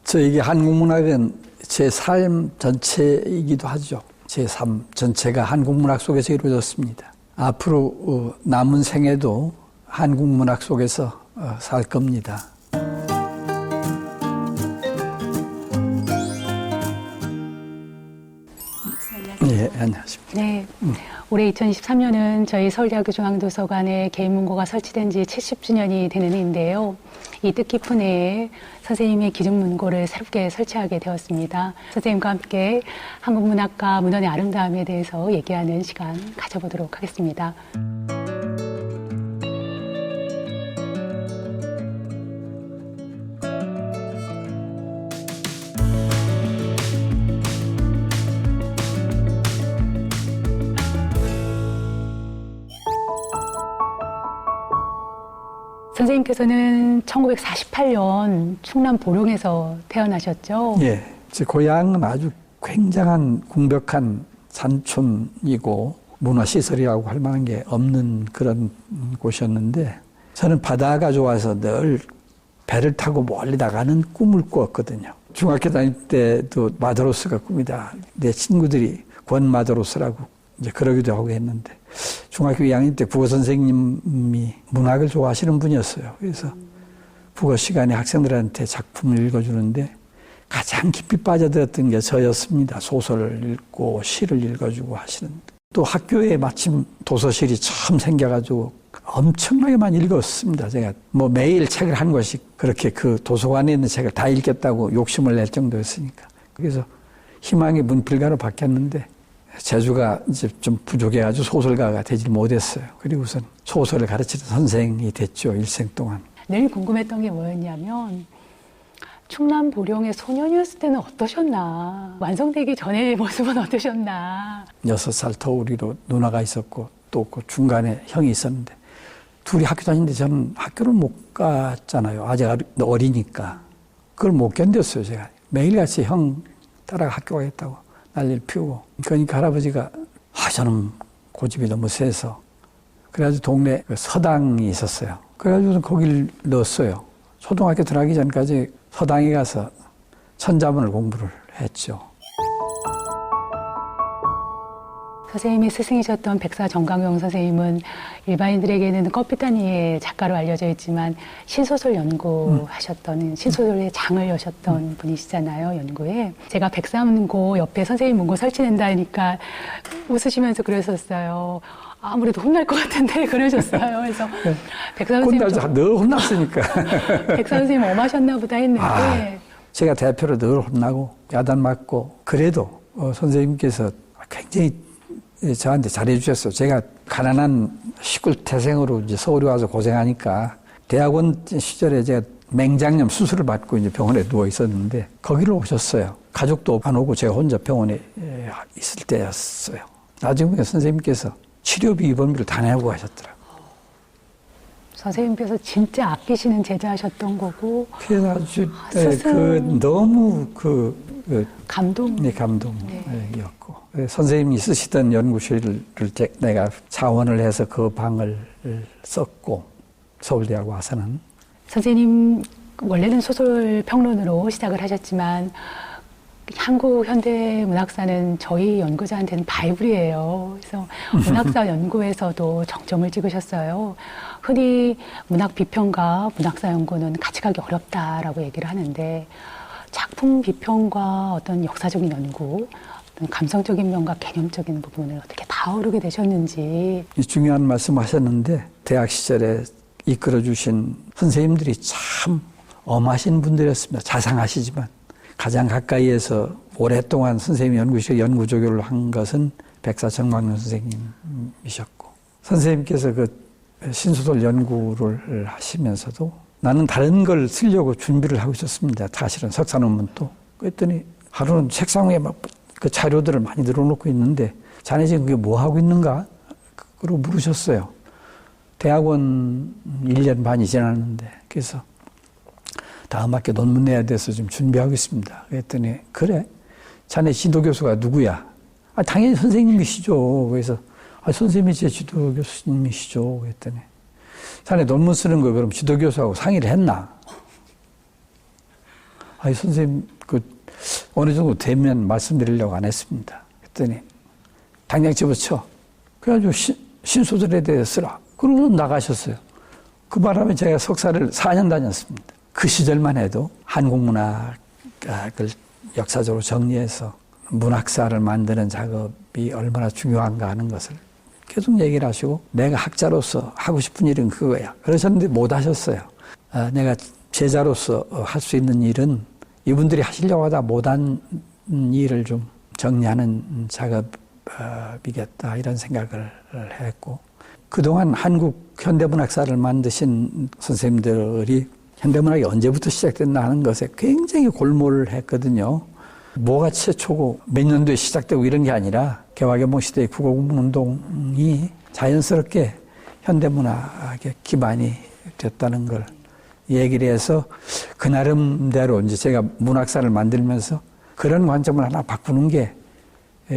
저에게 한국문학은 제 삶 전체이기도 하죠. 제 삶 전체가 한국문학 속에서 이루어졌습니다. 앞으로 남은 생애도 한국문학 속에서 살 겁니다. 예, 안녕하십니까. 네. 올해 2023년은 저희 서울대학교 중앙도서관에 개인문고가 설치된 지 70주년이 되는 해인데요. 이 뜻깊은 해에 선생님의 기준문고를 새롭게 설치하게 되었습니다. 선생님과 함께 한국문학과 문헌의 아름다움에 대해서 얘기하는 시간 가져보도록 하겠습니다. 선생님께서는 1948년 충남 보령에서 태어나셨죠? 예, 제 고향은 아주 굉장한 궁벽한 산촌이고 문화시설이라고 할 만한 게 없는 그런 곳이었는데 저는 바다가 좋아서 늘 배를 타고 멀리 나가는 꿈을 꾸었거든요. 중학교 다닐 때도 마드로스가 꿈이다. 내 친구들이 권 마드로스라고 이제 그러기도 하고 했는데 중학교 2학년 때 국어 선생님이 문학을 좋아하시는 분이었어요. 그래서 국어 시간에 학생들한테 작품을 읽어주는데 가장 깊이 빠져들었던 게 저였습니다. 소설을 읽고 시를 읽어주고 하시는. 또 학교에 마침 도서실이 처음 생겨가지고 엄청나게 많이 읽었습니다. 제가 뭐 매일 책을 한 권씩 그렇게 그 도서관에 있는 책을 다 읽겠다고 욕심을 낼 정도였으니까. 그래서 희망의 문필가로 바뀌었는데 재주가 이제 좀 부족해가지고 소설가가 되지 못했어요. 그리고선 소설을 가르치는 선생이 됐죠. 일생 동안. 늘 궁금했던 게 뭐였냐면 충남 보령의 소년이었을 때는 어떠셨나? 완성되기 전의 모습은 어떠셨나? 6살 터울이로 누나가 있었고 또 그 중간에 형이 있었는데 둘이 학교 다니는데 저는 학교를 못 갔잖아요. 아직 어리니까. 그걸 못 견뎠어요. 제가 매일같이 형 따라가 학교 가겠다고 난리를 피우고. 그러니까 할아버지가 저는 고집이 너무 세서 그래가지고 동네 서당이 있었어요. 그래가지고 거길 넣었어요. 초등학교 들어가기 전까지 서당에 가서 천자문을 공부를 했죠. 선생님이 스승이셨던 백사 정강용 선생님은 일반인들에게는 껍비단이의 작가로 알려져 있지만 신소설 연구하셨던 신소설의 장을 여셨던 분이시잖아요. 연구에. 제가 백사문고 옆에 선생님 문고 설치된다니까 웃으시면서 그러셨어요. 아무래도 혼날 것 같은데 그러셨어요. 그래서 네. 백사 선생님 늘 혼났으니까. 백사 선생님 엄하셨나 보다 했는데 제가 대표로 늘 혼나고 야단 맞고 그래도 선생님께서 굉장히 저한테 잘해주셨어요. 제가 가난한 시골 태생으로 이제 서울에 와서 고생하니까 대학원 시절에 제가 맹장염 수술을 받고 이제 병원에 누워 있었는데 거기를 오셨어요. 가족도 안 오고 제가 혼자 병원에 있을 때였어요. 나중에 선생님께서 치료비 입원비를 다 내고 가셨더라고요. 선생님께서 진짜 아끼시는 제자하셨던 거고. 그래서 아주 너무 감동이었고. 선생님이 쓰시던 연구실을 내가 자원을 해서 그 방을 썼고 서울대학 와서는. 선생님 원래는 소설 평론으로 시작을 하셨지만 한국 현대 문학사는 저희 연구자한테는 바이블이에요. 그래서 문학사 연구에서도 정점을 찍으셨어요. 흔히 문학 비평과 문학사 연구는 같이 가기 어렵다라고 얘기를 하는데 작품 비평과 어떤 역사적인 연구, 어떤 감성적인 면과 개념적인 부분을 어떻게 다루게 되셨는지. 중요한 말씀하셨는데 대학 시절에 이끌어주신 선생님들이 참 엄하신 분들이었습니다. 자상하시지만. 가장 가까이에서 오랫동안 선생님 연구실 연구조교를 한 것은 백사 정강용 선생님이셨고 선생님께서 그 신소설 연구를 하시면서도 나는 다른 걸 쓰려고 준비를 하고 있었습니다. 사실은 석사 논문도. 그랬더니 하루는 책상 위에 막 그 자료들을 많이 늘어놓고 있는데 자네 지금 그게 뭐 하고 있는가? 그러고 물으셨어요. 대학원 1년 반이 지났는데 그래서 다음 학기 논문 내야 돼서 좀 준비하고 있습니다. 그랬더니 그래? 자네 지도교수가 누구야? 당연히 선생님이시죠. 그래서 선생님이 제 지도교수님이시죠. 그랬더니 자네 논문 쓰는 거 그럼 지도교수하고 상의를 했나? 아니, 선생님, 어느 정도 되면 말씀드리려고 안 했습니다. 그랬더니, 당장 집어쳐. 그래가지고 신소설에 대해 쓰라. 그러고 나가셨어요. 그 바람에 제가 석사를 4년 다녔습니다. 그 시절만 해도 한국문학을 역사적으로 정리해서 문학사를 만드는 작업이 얼마나 중요한가 하는 것을 계속 얘기를 하시고, 내가 학자로서 하고 싶은 일은 그거야. 그러셨는데 못 하셨어요. 내가 제자로서 할 수 있는 일은 이분들이 하시려고 하다 못한 일을 좀 정리하는 작업이겠다, 이런 생각을 했고, 그동안 한국 현대문학사를 만드신 선생님들이 현대문학이 언제부터 시작됐나 하는 것에 굉장히 골몰을 했거든요. 뭐가 최초고 몇 년도에 시작되고 이런 게 아니라 개화개봉 시대의 국어국문운동이 자연스럽게 현대문학의 기반이 됐다는 걸 얘기를 해서 그 나름대로 이제 제가 문학사를 만들면서 그런 관점을 하나 바꾸는 게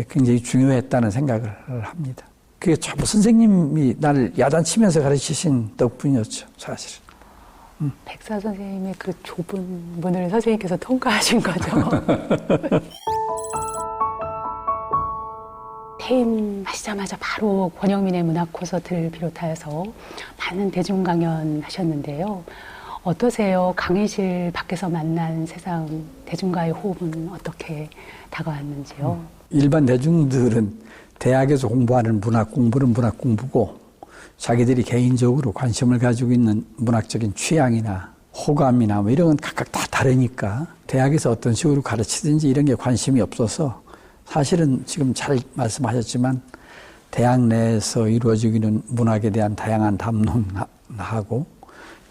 굉장히 중요했다는 생각을 합니다. 그게 전부 선생님이 나를 야단치면서 가르치신 덕분이었죠, 사실은. 백사 선생님의 그 좁은 문을 선생님께서 통과하신 거죠. 퇴임하시자마자 바로 권영민의 문학 콘서트를 비롯하여서 많은 대중 강연 하셨는데요. 어떠세요? 강의실 밖에서 만난 세상 대중과의 호흡은 어떻게 다가왔는지요? 일반 대중들은 대학에서 공부하는 문학 공부는 문학 공부고, 자기들이 개인적으로 관심을 가지고 있는 문학적인 취향이나 호감이나 뭐 이런 건 각각 다 다르니까 대학에서 어떤 식으로 가르치든지 이런 게 관심이 없어서, 사실은 지금 잘 말씀하셨지만 대학 내에서 이루어지고 있는 문학에 대한 다양한 담론하고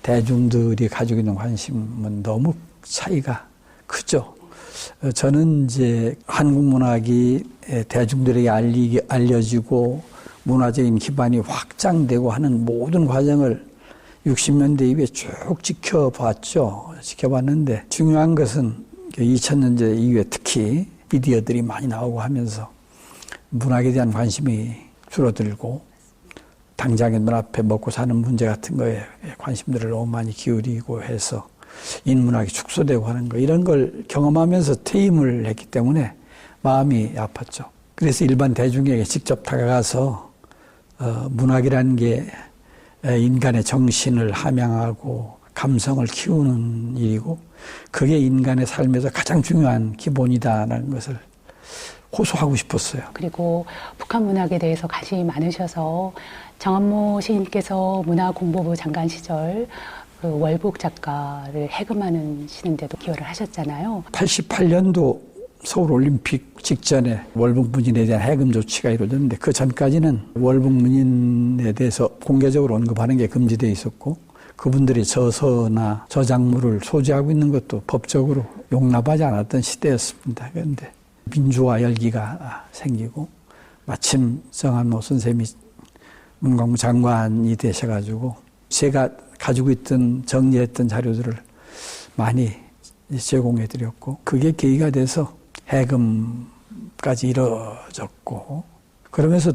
대중들이 가지고 있는 관심은 너무 차이가 크죠. 저는 이제 한국 문학이 대중들에게 알려지고 문화적인 기반이 확장되고 하는 모든 과정을 60년대 이후에 쭉 지켜봤죠. 지켜봤는데 중요한 것은 2000년대 이후에 특히 미디어들이 많이 나오고 하면서 문학에 대한 관심이 줄어들고, 당장의 눈앞에 먹고 사는 문제 같은 거에 관심들을 너무 많이 기울이고 해서 인문학이 축소되고 하는 거, 이런 걸 경험하면서 퇴임을 했기 때문에 마음이 아팠죠. 그래서 일반 대중에게 직접 다가가서 문학이라는 게 인간의 정신을 함양하고 감성을 키우는 일이고, 그게 인간의 삶에서 가장 중요한 기본이다라는 것을 호소하고 싶었어요. 그리고 북한 문학에 대해서 관심이 많으셔서 정한모 시인께서 문화공보부 장관 시절 그 월북 작가를 해금하시는데도 기여를 하셨잖아요. 88년도 서울올림픽 직전에 월북문인에 대한 해금 조치가 이루어졌는데, 그 전까지는 월북문인에 대해서 공개적으로 언급하는 게 금지되어 있었고, 그분들이 저서나 저작물을 소지하고 있는 것도 법적으로 용납하지 않았던 시대였습니다. 그런데 민주화 열기가 생기고, 마침 정한모 선생님이 문광부 장관이 되셔가지고 제가 가지고 있던 정리했던 자료들을 많이 제공해드렸고, 그게 계기가 돼서 해금까지 이루어졌고, 그러면서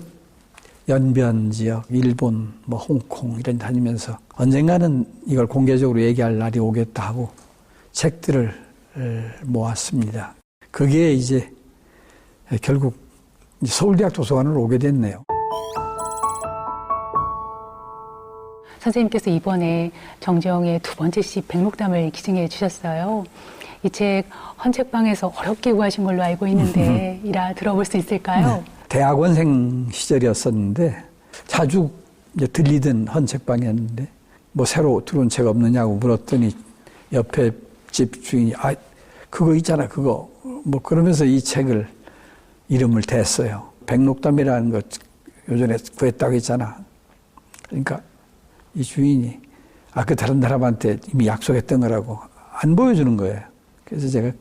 연변 지역, 일본, 홍콩 이런 데 다니면서 언젠가는 이걸 공개적으로 얘기할 날이 오겠다 하고 책들을 모았습니다. 그게 이제 결국 서울대학 도서관으로 오게 됐네요. 선생님께서 이번에 정지영의 두 번째 시 백록담을 기증해 주셨어요. 이 책 헌책방에서 어렵게 구하신 걸로 알고 있는데 이라 들어볼 수 있을까요? 네. 대학원생 시절이었었는데 자주 이제 들리던 헌책방이었는데, 새로 들어온 책 없느냐고 물었더니 옆에 집 주인이 그거 있잖아 그거 그러면서 이 책을 이름을 댔어요. 백록담이라는 거 요전에 구했다고 했잖아. 그러니까 이 주인이 그 다른 사람한테 이미 약속했던 거라고 안 보여주는 거예요. 그래서 제가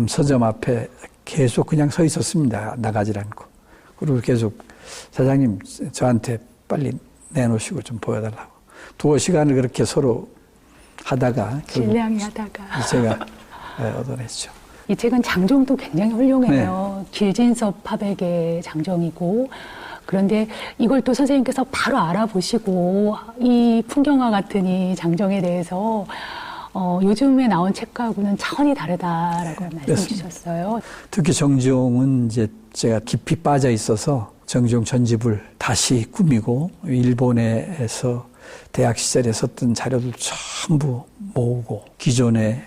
서점 앞에 계속 그냥 서 있었습니다. 나가질 않고. 그리고 계속 사장님 저한테 빨리 내놓으시고 좀 보여달라고. 두어 시간을 그렇게 서로 하다가 질량이 하다가 제가 얻어냈죠. 이 책은 장정도 굉장히 훌륭해요. 네. 길진섭 파백의 장정이고, 그런데 이걸 또 선생님께서 바로 알아보시고 이 풍경화 같은 이 장정에 대해서 요즘에 나온 책하고는 차원이 다르다라고 말씀 그렇습니다. 주셨어요. 특히 정지용은 이제 제가 깊이 빠져 있어서 정지용 전집을 다시 꾸미고 일본에서 대학 시절에 썼던 자료들 전부 모으고 기존의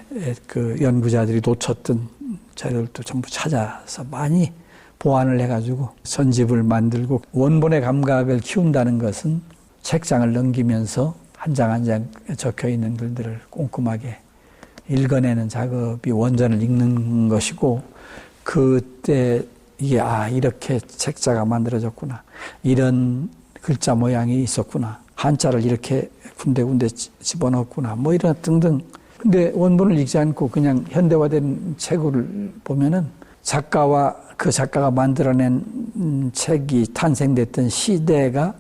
그 연구자들이 놓쳤던 자료들도 전부 찾아서 많이 보완을 해가지고 전집을 만들고 원본의 감각을 키운다는 것은 책장을 넘기면서 한 장 한 장 적혀 있는 글들을 꼼꼼하게 읽어내는 작업이 원전을 읽는 것이고 그때 이게 이렇게 책자가 만들어졌구나. 이런 글자 모양이 있었구나. 한자를 이렇게 군데군데 집어넣었구나. 뭐 이런 등등. 근데 원본을 읽지 않고 그냥 현대화된 책을 보면은 작가와 그 작가가 만들어낸 책이 탄생됐던 시대가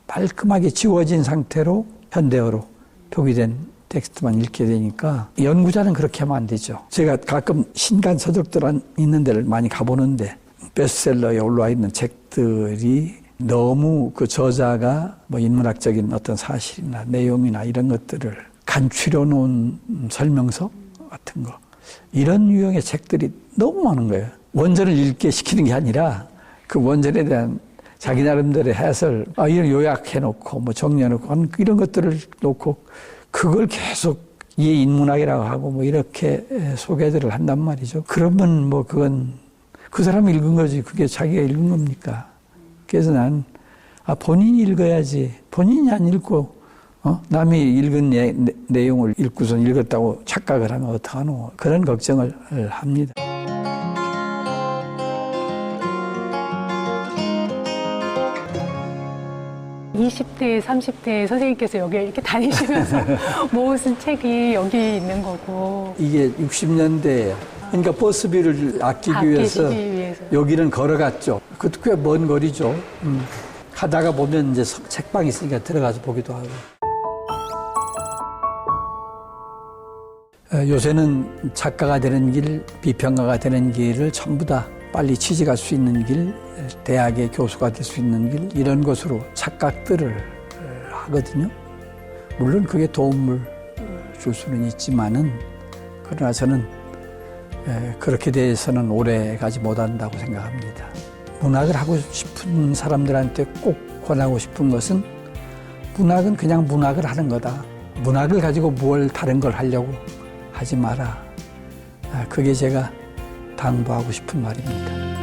말끔하게 지워진 상태로 현대어로 표기된 텍스트만 읽게 되니까 연구자는 그렇게 하면 안 되죠. 제가 가끔 신간 서적들 있는 데를 많이 가보는데 베스트셀러에 올라와 있는 책들이 너무 그 저자가 뭐 인문학적인 어떤 사실이나 내용이나 이런 것들을 간추려 놓은 설명서 같은 거 이런 유형의 책들이 너무 많은 거예요. 원전을 읽게 시키는 게 아니라 그 원전에 대한 자기 나름대로의 해설, 이런 요약해놓고 뭐 정리해놓고 이런 것들을 놓고 그걸 계속 이해 인문학이라고 하고 뭐 이렇게 소개들을 한단 말이죠. 그러면 뭐 그건 그 사람이 읽은 거지 그게 자기가 읽은 겁니까? 그래서 난 본인이 읽어야지 본인이 안 읽고 남이 읽은 내용을 읽고선 읽었다고 착각을 하면 어떡하노 그런 걱정을 합니다. (20대) (30대) 선생님께서 여기 이렇게 다니시면서 모으신 책이 여기 있는 거고 이게 60년대에 그러니까 버스비를 아끼기 위해서 여기는 걸어갔죠. 그것도 꽤 먼 거리죠. 하다가 보면 이제 책방이 있으니까 들어가서 보기도 하고. 요새는 작가가 되는 길, 비평가가 되는 길을 전부 다 빨리 취직할 수 있는 길, 대학의 교수가 될 수 있는 길 이런 것으로 착각들을 하거든요. 물론 그게 도움을 줄 수는 있지만은 그러나 저는 그렇게 돼서는 오래 가지 못한다고 생각합니다. 문학을 하고 싶은 사람들한테 꼭 권하고 싶은 것은 문학은 그냥 문학을 하는 거다. 문학을 가지고 뭘 다른 걸 하려고 하지 마라. 그게 제가 당부하고 싶은 말입니다.